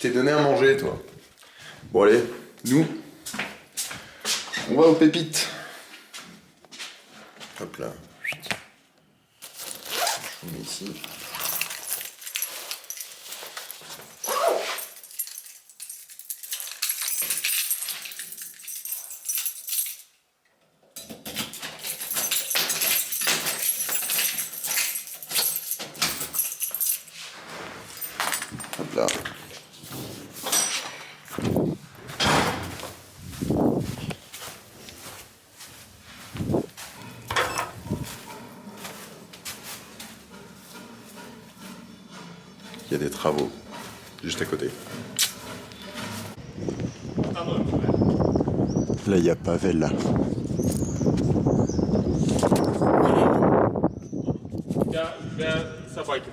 t'ai donné à manger, toi. Bon, allez, nous, on va aux pépites. Hop là. Je vous mets ici. Hop là. Il y a des travaux juste à côté. Là, il y a Pavel, là. Для собаки.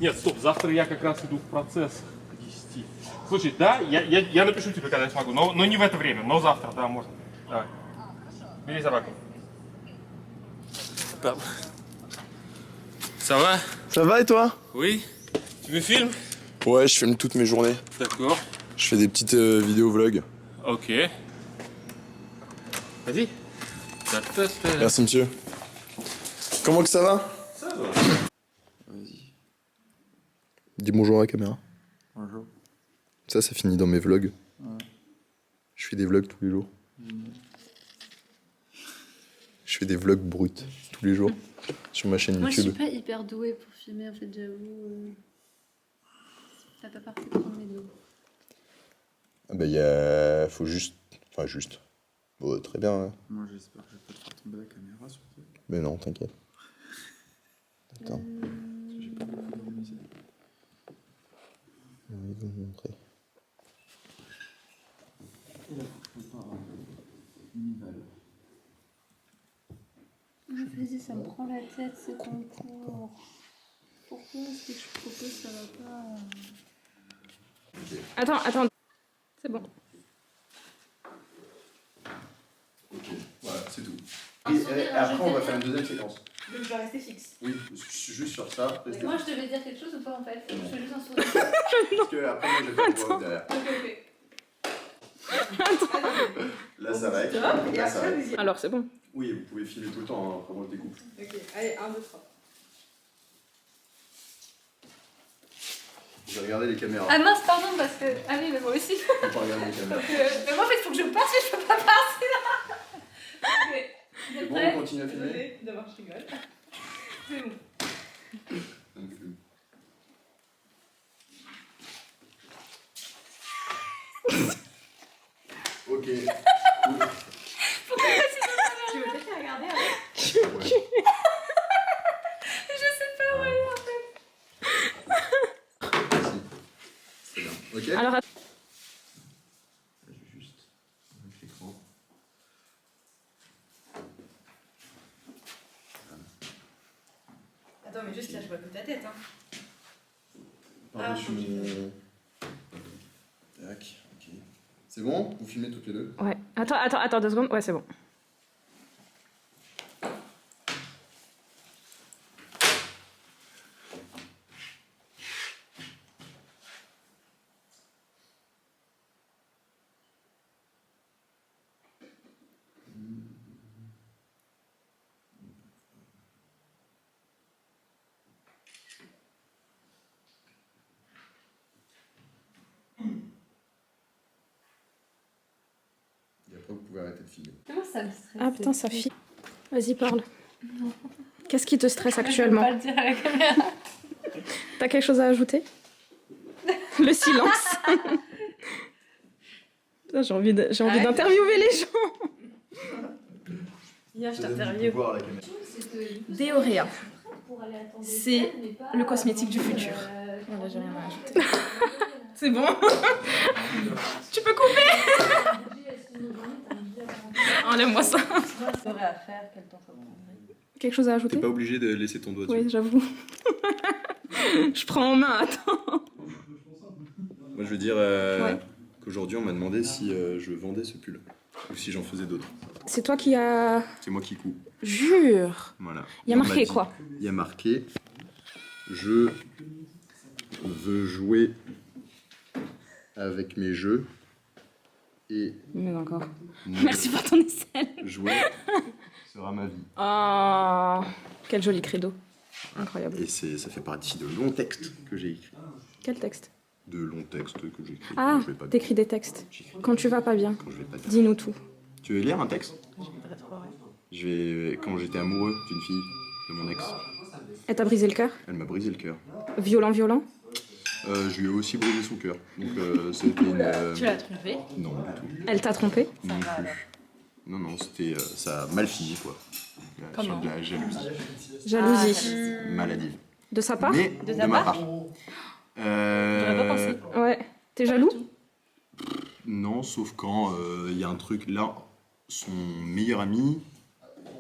Нет, стоп, завтра я как раз иду в процесс к 10. Слушай, да, я напишу тебе, когда я смогу, но не в это время, но завтра, да, можно. Давай. Бери собаку. Pardon. Ça va? Ça va et toi? Oui. Tu me filmes? Ouais, je filme toutes mes journées. D'accord. Je fais des petites vidéos vlogs. Ok. Vas-y. Merci monsieur. Comment que ça va? Ça va. Vas-y. Dis bonjour à la caméra. Bonjour. Ça finit dans mes vlogs. Ouais. Je fais des vlogs tous les jours. Je fais des vlogs bruts tous les jours sur ma chaîne Moi, je YouTube. suis pas hyper douée pour filmer, en fait, j'avoue. Ça peut pas prendre mes dos. Ah bah faut juste... Enfin juste... Bon, très bien. Hein. Moi j'espère que je vais pas te faire tomber la caméra surtout. Mais non, t'inquiète. Attends. Parce que j'ai pas beaucoup d'organisé. J'ai envie de vous montrer. Et là, faut que je prépare une balle. Vas-y, ça me prend la tête, ces concours. Pourquoi ce que je propose, ça va pas... Attends. C'est bon. Ok, voilà, c'est tout. Et après, on va faire une deuxième séquence. Donc je dois rester fixe. Oui, juste sur ça. Mais moi, je devais dire quelque chose ou pas, en fait? Je fais juste un sourire. Parce que après, moi, je vais faire une voix derrière. Ok. Là, ça va. Stop, et Là, ça après, va. vas-y. Alors c'est bon. Oui, vous pouvez filmer tout le temps, hein, après moi, je découpe. Ok, allez, 1, 2, 3. Je vais regarder les caméras. Ah mince, pardon, parce que... Ah oui, mais moi aussi. Faut pas regarder les caméras. Mais moi, en fait, il faut que je passe, mais je peux pas passer là. Ok, vous C'est êtes bon, prêts? on continue à filmer? Désolée, d'abord, je rigole. C'est bon. On filme. Ok. Cool. Tu veux peut-être la regarder avec? Ouais. Je sais pas où aller, en fait. C'est bien. Ok. Alors Je vais juste avec l'écran. Attends, mais juste là, je vois que ta tête, hein. Par-dessus mon... Tac, ok. C'est bon? Vous filmez toutes les deux? ouais. Attends 2 secondes. Ouais, c'est bon. Et après, vous pouvez arrêter de filmer. Comment ça me stresse? Ah putain, ça file. Vas-y, parle. Qu'est-ce qui te stresse Je peux actuellement? pas le dire à la caméra. T'as quelque chose à ajouter? Le silence. Putain, j'ai envie d'interviewer les gens. Hier, je donne du t'interviewe. pouvoir à la caméra. Déoréa. C'est le cosmétique du futur. Voilà, j'ai rien à ajouter. C'est bon. Tu peux couper. Enlève-moi ça. J'aurais à faire, quel temps ça prendrait? Quelque chose à ajouter? T'es pas obligé de laisser ton doigt dessus. Oui, j'avoue. Je prends en main, attends. Moi, je veux dire Ouais. qu'aujourd'hui, on m'a demandé si je vendais ce pull. Ou si j'en faisais d'autres. C'est toi qui as... C'est moi qui couds. Jure. Voilà. Il y a Et on marqué m'a dit- quoi? Il y a marqué « Je veux jouer avec mes jeux et Mais encore. mon Merci pour ton aisselle. jouet sera ma vie. Oh, quel joli credo. Incroyable. Et ça fait partie de longs textes que j'ai écrits. Quel texte? De longs textes que j'ai écrits. Ah, quand je vais pas bien. t'écris des textes. J'écris Quand tu vas pas bien, quand je vais pas bien. dis-nous tout. Tu veux lire un texte? Quand j'étais amoureux d'une fille, de mon ex, Elle t'a brisé le cœur? elle m'a brisé le cœur. Violent, violent? Je lui ai aussi brisé son cœur. Donc c'était une... Tu l'as trompé? Non, du tout. Elle t'a trompé? Non plus. Non, c'était... ça a mal fini, quoi. Sur de la jalousie. Jalousie. Maladive. De sa part? Mais de ma part. Ouais. T'es jaloux? Non, sauf quand il y a un truc... Là, son meilleur ami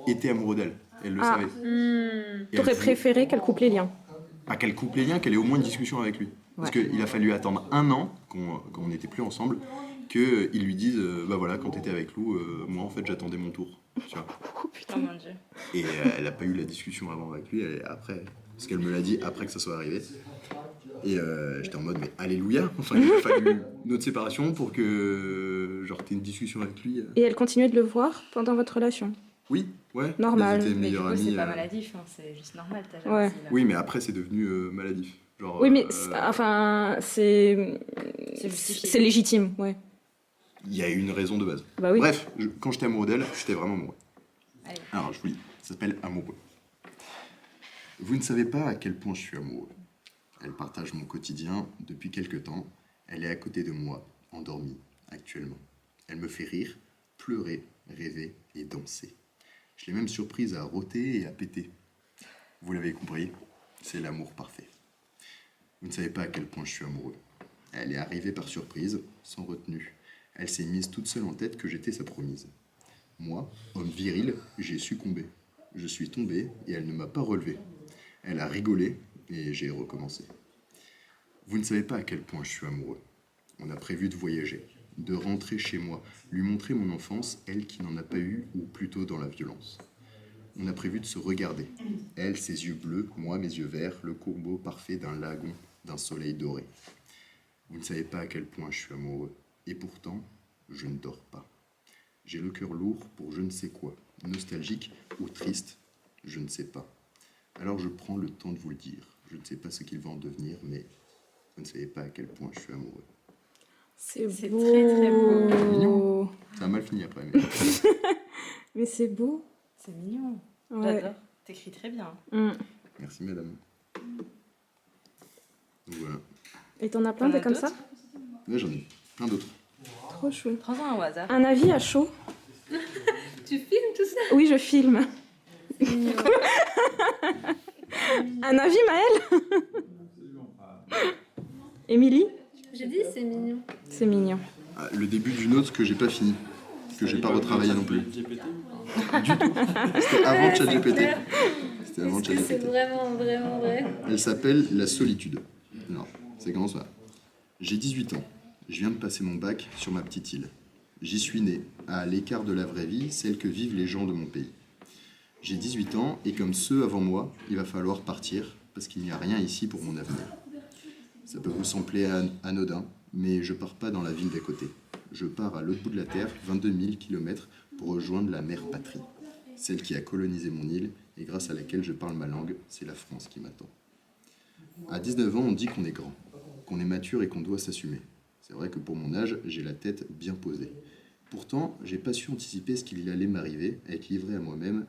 était amoureux d'elle. Elle le savait. Et T'aurais elle voulait- préféré qu'elle coupe les liens. Pas qu'elle coupe les liens, qu'elle ait au moins une discussion avec lui. Parce qu'il a fallu attendre 1 an, qu'on n'était plus ensemble, qu'il lui dise bah voilà, quand t'étais avec Lou, moi en fait j'attendais mon tour. Tu vois. Oh putain. Oh mon dieu. Et elle a pas eu la discussion avant avec lui, après, parce qu'elle me l'a dit après que ça soit arrivé. Et j'étais en mode mais alléluia, enfin il a fallu notre séparation pour que genre t'aies une discussion avec lui. Et elle continuait de le voir pendant votre relation? Oui, ouais. Normal. Ils étaient Mais du meilleurs coup, c'est amis, pas maladif, hein, c'est juste normal, ta Ouais. jalousie, là. Oui, mais après c'est devenu maladif. Genre, Oui, mais enfin, c'est justifié. c'est légitime, ouais. il y a une raison de base. Bah oui. Bref, quand j'étais amoureux d'elle, j'étais vraiment amoureux. Allez. Alors, je vous lis. Ça s'appelle Amoureux. Vous ne savez pas à quel point je suis amoureux. Elle partage mon quotidien depuis quelque temps. Elle est à côté de moi, endormie, actuellement. Elle me fait rire, pleurer, rêver et danser. Je l'ai même surprise à rôter et à péter. Vous l'avez compris, c'est l'amour parfait. Vous ne savez pas à quel point je suis amoureux. Elle est arrivée par surprise, sans retenue. Elle s'est mise toute seule en tête que j'étais sa promise. Moi, homme viril, j'ai succombé. Je suis tombé et elle ne m'a pas relevé. Elle a rigolé et j'ai recommencé. Vous ne savez pas à quel point je suis amoureux. On a prévu de voyager, de rentrer chez moi, lui montrer mon enfance, elle qui n'en a pas eu, ou plutôt dans la violence. On a prévu de se regarder. Elle, ses yeux bleus, moi, mes yeux verts, le combo parfait d'un lagon, d'un soleil doré. Vous ne savez pas à quel point je suis amoureux. Et pourtant, je ne dors pas. J'ai le cœur lourd pour je ne sais quoi, nostalgique ou triste, je ne sais pas. Alors je prends le temps de vous le dire. Je ne sais pas ce qu'il va en devenir, mais vous ne savez pas à quel point je suis amoureux. C'est beau. très, très beau. Mignon. Ça a mal fini après, mais... Mais c'est beau. C'est mignon. Ouais. J'adore. T'écris très bien. Merci madame. Donc voilà. Et t'en as plein T'en des as comme d'autres ça? Là j'en ai plein d'autres. Trop chou. Prends-en un au hasard. Un avis à chaud? Tu filmes tout ça? Oui, je filme. Un avis, Maëlle? Émilie? J'ai dit c'est mignon. C'est mignon. Ah, le début d'une autre que j'ai pas fini, que j'ai pas retravaillé non plus. Du tout. C'était avant ChatGPT. C'était avant Est-ce que c'est ChatGPT. vraiment, vraiment vrai? Elle s'appelle La Solitude. Non, c'est comment ça? J'ai 18 ans. Je viens de passer mon bac sur ma petite île. J'y suis né, à l'écart de la vraie vie, celle que vivent les gens de mon pays. J'ai 18 ans et comme ceux avant moi, il va falloir partir parce qu'il n'y a rien ici pour mon avenir. Ça peut vous sembler anodin, mais je pars pas dans la ville d'à côté. Je pars à l'autre bout de la terre, 22 000 km, pour rejoindre la mère patrie. Celle qui a colonisé mon île et grâce à laquelle je parle ma langue, c'est la France qui m'attend. À 19 ans, on dit qu'on est grand, qu'on est mature et qu'on doit s'assumer. C'est vrai que pour mon âge, j'ai la tête bien posée. Pourtant, j'ai pas su anticiper ce qu'il allait m'arriver, à être livré à moi-même,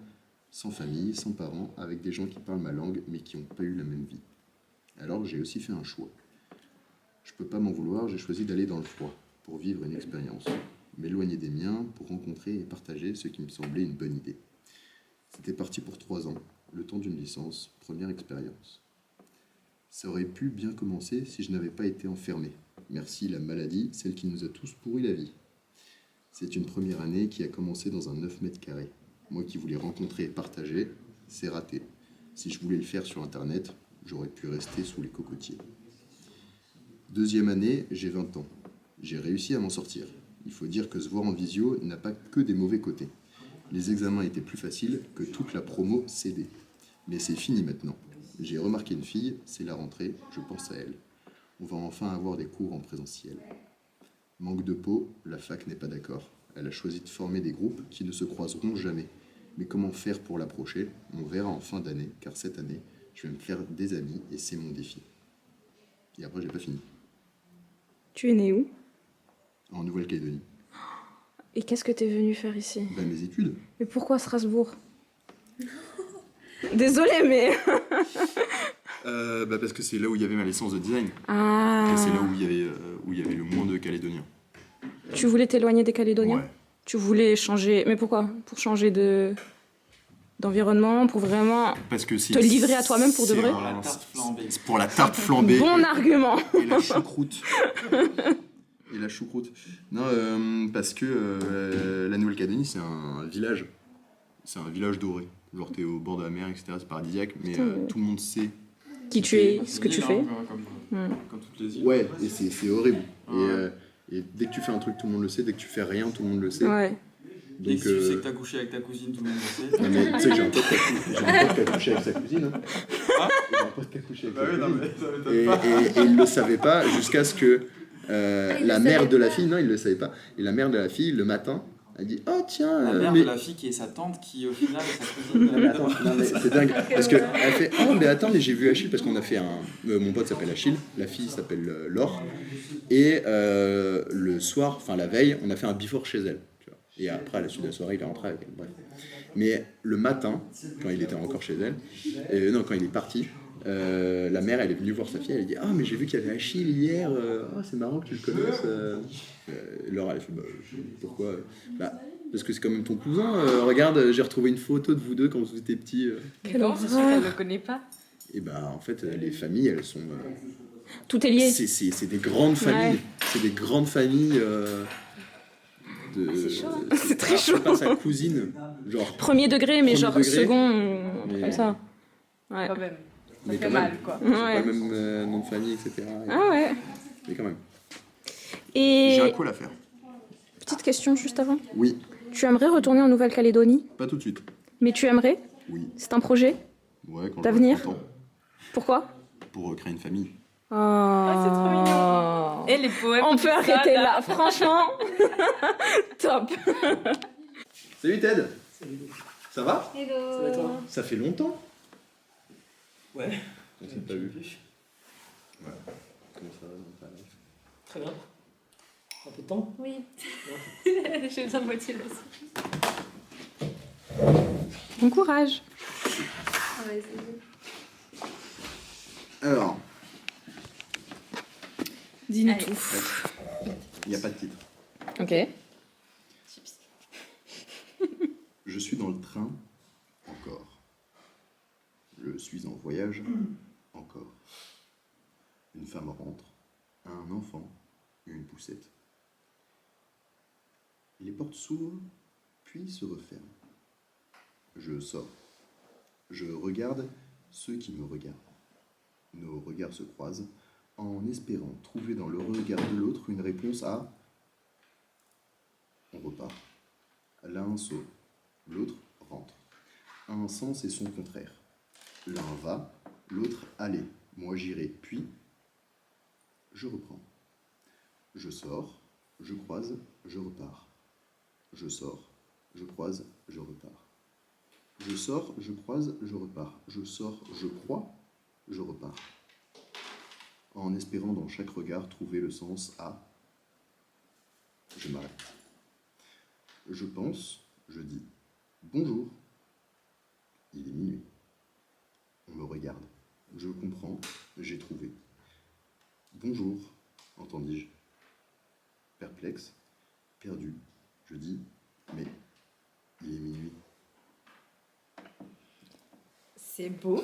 sans famille, sans parents, avec des gens qui parlent ma langue, mais qui n'ont pas eu la même vie. Alors j'ai aussi fait un choix. Je peux pas m'en vouloir, j'ai choisi d'aller dans le froid, pour vivre une expérience, m'éloigner des miens, pour rencontrer et partager ce qui me semblait une bonne idée. C'était parti pour 3 ans, le temps d'une licence, première expérience. Ça aurait pu bien commencer si je n'avais pas été enfermé. Merci la maladie, celle qui nous a tous pourri la vie. C'est une première année qui a commencé dans un 9 mètres carrés. Moi qui voulais rencontrer et partager, c'est raté. Si je voulais le faire sur Internet, j'aurais pu rester sous les cocotiers. Deuxième année, j'ai 20 ans. J'ai réussi à m'en sortir. Il faut dire que se voir en visio n'a pas que des mauvais côtés. Les examens étaient plus faciles que toute la promo CD. Mais c'est fini maintenant. J'ai remarqué une fille, c'est la rentrée, je pense à elle. On va enfin avoir des cours en présentiel. Manque de peau, la fac n'est pas d'accord. Elle a choisi de former des groupes qui ne se croiseront jamais. Mais comment faire pour l'approcher? On verra en fin d'année, car cette année, je vais me faire des amis et c'est mon défi. Et après, j'ai pas fini. Tu es né où? En Nouvelle-Calédonie. Et qu'est-ce que t'es venu faire ici? Ben, mes études. Mais pourquoi Strasbourg? Désolée, mais... Parce que c'est là où il y avait ma licence de design. Ah. Et c'est là où il y avait le moins de Calédoniens. Tu voulais t'éloigner des Calédoniens? Ouais. Tu voulais changer... Mais pourquoi? Pour changer d'environnement, pour vraiment Parce que te livrer à toi-même pour de vrai? Pour la tarte flambée. C'est pour la tarte flambée. Bon argument. Et la choucroute. Non, parce que la Nouvelle-Calédonie, c'est un village. C'est un village doré. Genre, t'es au bord de la mer, etc. C'est paradisiaque, mais tout le monde sait. Qui tu es, ce que tu fais. Comme toutes les îles. Ouais, et c'est horrible. Et dès que tu fais un truc, tout le monde le sait. Dès que tu fais rien, tout le monde le sait. Ouais. Dès Donc, que tu sais que t'as couché avec ta cousine, tout le monde le sait. non, mais tu sais que j'ai un pote qui a couché avec sa cousine. Hein. J'ai un pote qui a couché avec sa cousine. Et il le savait pas jusqu'à ce que la mère de la fille, non, il le savait pas. Et la mère de la fille, le matin, elle dit: oh tiens, La mère mais... de la fille qui est sa tante, qui au final est sa cousine. Non, mais attends, non, mais c'est dingue. Parce qu'elle fait: oh, mais attends, mais j'ai vu Achille, parce qu'on a fait un. Mon pote s'appelle Achille, la fille s'appelle Laure. Et le soir, enfin la veille, on a fait un before chez elle. Tu vois. Et après, à la suite de la soirée, il est rentré avec elle. Bref. Mais le matin, quand il était encore chez elle, quand il est parti, la mère, elle est venue voir sa fille, elle a dit: ah, mais j'ai vu qu'il y avait Achille hier, c'est marrant que tu le connaisses. Laure, elle a fait: bah, pourquoi? Bah, parce que c'est quand même ton cousin. Regarde, j'ai retrouvé une photo de vous deux quand vous étiez petits. Non, c'est sûr qu'elle le connaît pas. Et bah, en fait, les familles, elles sont. Tout est lié. C'est des grandes familles. Ouais. C'est des grandes familles. C'est chaud, hein. C'est très Alors, chaud. c'est pas sa cousine, genre. Premier degré, mais Premier genre degré. second, Mais- comme ça. Ouais. Quand même. Mais Ça fait quand mal, même. quoi. C'est pas Ouais. le même nom de famille, etc. Ah ouais. Mais quand même. Et J'ai un call à faire. petite question juste avant. Oui, Tu aimerais retourner en Nouvelle-Calédonie? pas tout de suite. Mais tu aimerais? Oui. C'est un projet? Ouais, quand D'avenir? j'aurai 30 ans. Pourquoi? Pour créer une famille. Oh. c'est trop mignon. Et les poèmes. On tout peut ça, arrêter là, franchement. Top. Salut Ted. Ça va? Hello. Ça fait longtemps. Ouais. On s'est pas vu. Ouais. Comment ça va dans ta life? Très bien. Un peu de temps. Oui. J'ai besoin de motivation. Bon courage. On va essayer. Alors, Dis-nous Allez. tout. il n'y a pas de titre. Ok. Je suis dans le train, encore. Je suis en voyage, encore. Une femme rentre, un enfant, une poussette. Les portes s'ouvrent, puis se referment. Je sors. Je regarde ceux qui me regardent. Nos regards se croisent, en espérant trouver dans le regard de l'autre une réponse à... On repart. L'un saute, l'autre rentre. Un sens et son contraire. L'un va, l'autre allez. Moi j'irai, puis je reprends. Je sors, je croise, je repars. Je sors, je croise, je repars. Je sors, je croise, je repars. Je sors, je crois, je repars. En espérant dans chaque regard trouver le sens à... Je m'arrête. Je pense, je dis bonjour. Il est minuit. On me regarde. Je comprends, j'ai trouvé. Bonjour, entendis-je. Perplexe, perdu, je dis, mais il est minuit. C'est beau,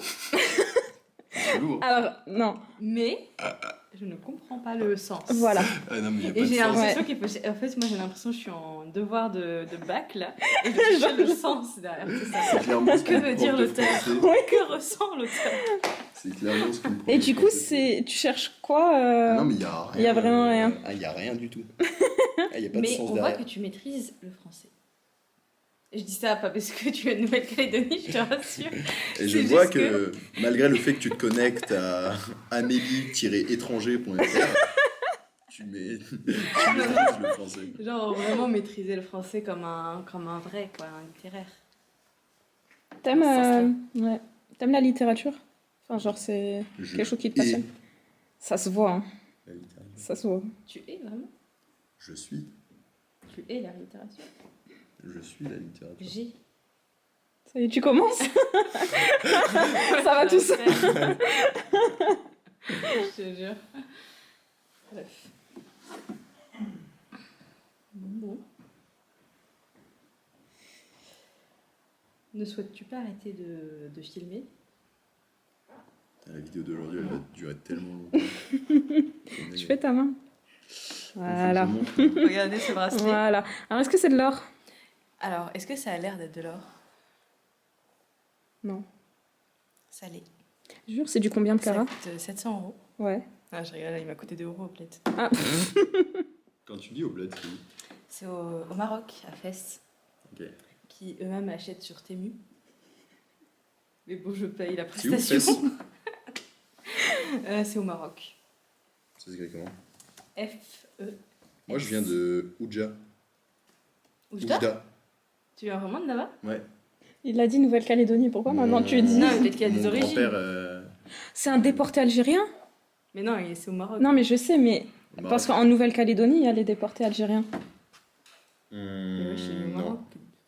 C'est lourd. Alors, non. mais je ne comprends pas le sens. Voilà. Ah non, mais il y a Et j'ai l'impression Ouais. qu'il faut. En fait, moi j'ai l'impression que je suis en devoir de bac là. Et je cherche le sens derrière tout ça. C'est clairement ce Que veut me dire prof de l'auteur? français. Que ressent l'auteur? C'est clairement ce que me prof Et de du coup, français. tu cherches quoi Ah non, mais il y a rien. il y a vraiment rien. Ah, il y a rien du tout. Ah, il y a pas de Mais sens on voit derrière. que tu maîtrises le français. Je dis ça pas parce que tu es de Nouvelle-Calédonie, je te rassure. Et je C'est vois juste que, malgré le fait que tu te connectes à amélie-étranger.fr, tu maîtrises le français. Genre vraiment maîtriser le français comme un vrai, quoi, un littéraire. T'aimes Ça ouais. T'aimes la littérature? Enfin, genre, c'est Je quelque chose qui te hais passionne. Ça se voit, hein. la littérature. Ça se voit. Tu es vraiment? Je suis. Tu es la littérature. Je suis la littérature. J'ai. Ça y est, tu commences. Ça va tout seul. Je te jure. Bref. Bon. Ne souhaites-tu pas arrêter de filmer? La vidéo d'aujourd'hui, elle va durer tellement longtemps. Tu fais ta main. Voilà. Regardez ce bracelet. Voilà. Alors, est-ce que c'est de l'or? Alors, est-ce que ça a l'air d'être de l'or? Non. Ça l'est. Je jure, c'est du combien de Ça carats? coûte 700 €. Ouais. Ah, je rigole, il m'a coûté 2 € au plate. Ah. Quand tu dis au bled, c'est où? C'est au Maroc, à Fès, Ok. qui eux-mêmes achètent sur Temu. Mais bon, je paye la C'est où, prestation. C'est au Maroc. Ça s'écrit comment? F-E. Moi, je viens de Oujda. Oujda? Tu viens vraiment de là-bas? Ouais. Il a dit Nouvelle-Calédonie. Pourquoi maintenant tu dis? Non, mais peut-être qu'il y a des Mon origines. grand-père, C'est un déporté algérien? Mais non, c'est au Maroc. Non, mais je sais, mais au Maroc. parce qu'en Nouvelle-Calédonie, il y a les déportés algériens. Mais ouais, chez le non. Maroc.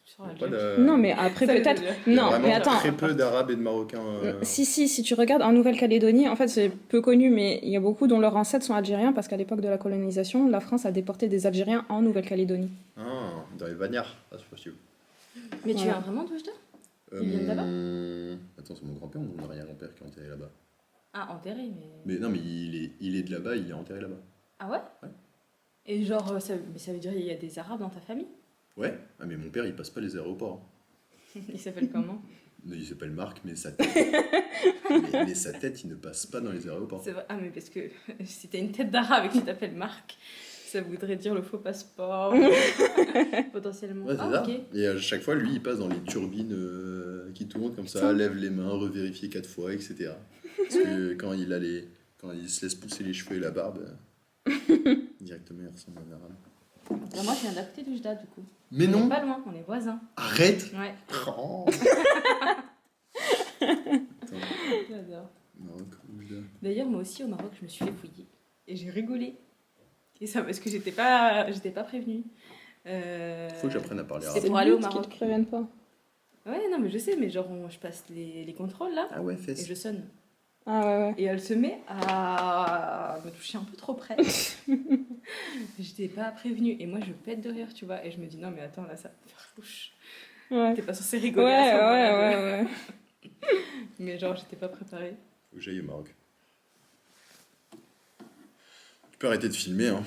Sur Pas l'Algérie. de- Non, mais après Ça, peut-être. je veux dire. Il y a Non, vraiment mais attends. très peu d'Arabes et de Marocains. Si tu regardes en Nouvelle-Calédonie, en fait c'est peu connu, mais il y a beaucoup dont leurs ancêtres sont algériens parce qu'à l'époque de la colonisation, la France a déporté des Algériens en Nouvelle-Calédonie. Ah, dans les bagnards. Ah, c'est possible. Mais tu Voilà. viens vraiment d'Oujda? Ils viennent d'abord Attends, c'est mon grand-père ou mon arrière-grand-père qui est enterré là-bas? Ah, enterré, mais. Mais non, mais il est de là-bas, il est enterré là-bas. Ah ouais? Ouais. Et genre, mais ça veut dire qu'il y a des Arabes dans ta famille? Ouais. Ah, mais mon père, il passe pas les aéroports. Il s'appelle comment? Il s'appelle Marc, mais sa tête. mais sa tête, il ne passe pas dans les aéroports. C'est vrai. Ah, mais parce que si t'as une tête d'arabe et que tu t'appelles Marc, ça voudrait dire le faux passeport. Potentiellement. Ouais, c'est Ah, ça. ok. Et à chaque fois, lui, il passe dans les turbines qui tournent comme ça, lève les mains, revérifier 4 fois, etc. Parce que quand il se laisse pousser les cheveux et la barbe, directement, il ressemble à un arabe. Bah, moi, je viens d'à côté d'Oujda, du coup. Mais On non. est pas loin, on est voisins. Arrête. Ouais. Oh. J'adore. Maroc, Oujda. D'ailleurs, moi aussi, au Maroc, je me suis fait fouiller. Et j'ai rigolé. Et ça, parce que j'étais pas prévenue. Faut que j'apprenne à parler C'est arabe. pour aller au qu'ils Maroc. te préviennent pas. Ouais, non, mais je sais, mais genre, je passe les contrôles là, Ah ouais, et fesse. je sonne. Ah ouais, ouais. Et elle se met à me toucher un peu trop près. J'étais pas prévenue. Et moi, je pète de rire, tu vois. Et je me dis, non, mais attends, là, ça va me faire louche. Ouais, T'es pas censé ouais, rigoler à ce moment-là, ouais, ouais. Mais genre, j'étais pas préparée. Faut que j'aille au Maroc. Tu peux arrêter de filmer, hein.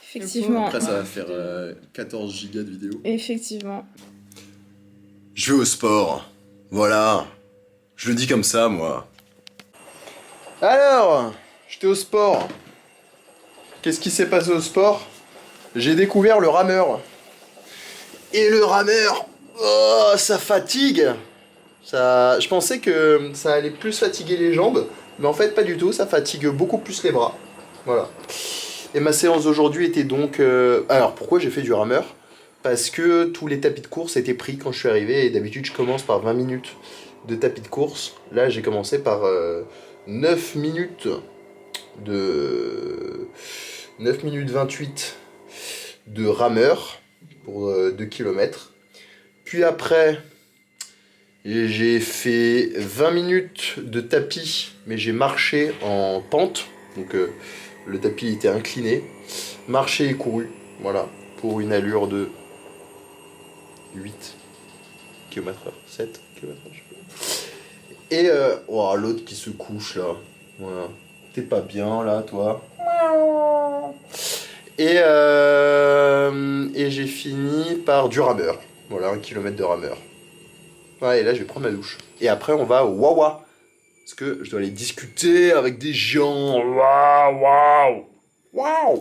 Effectivement. Après, ça va faire 14 gigas de vidéos. Effectivement. Je vais au sport. Voilà. Je le dis comme ça, moi. Alors, j'étais au sport. Qu'est-ce qui s'est passé au sport? J'ai découvert le rameur. Et le rameur, oh, ça fatigue. Je pensais que ça allait plus fatiguer les jambes, mais en fait pas du tout, ça fatigue beaucoup plus les bras. Voilà. Et ma séance d'aujourd'hui était donc... Alors, pourquoi j'ai fait du rameur? Parce que tous les tapis de course étaient pris quand je suis arrivé, et d'habitude je commence par 20 minutes de tapis de course. Là, j'ai commencé par 9 minutes 28 de rameur pour 2 km. Puis après, j'ai fait 20 minutes de tapis, mais j'ai marché en pente. Donc le tapis était incliné. Marché et couru, voilà, pour une allure de 8 km/h, 7 km/h, je sais pas. Et oh, l'autre qui se couche là, voilà. T'es pas bien là, toi. Et j'ai fini par du rameur. Voilà, 1 km de rameur. Ouais, et là je vais prendre ma douche. Et après on va au Wawa. Parce que je dois aller discuter avec des gens. Waouh, waouh, waouh.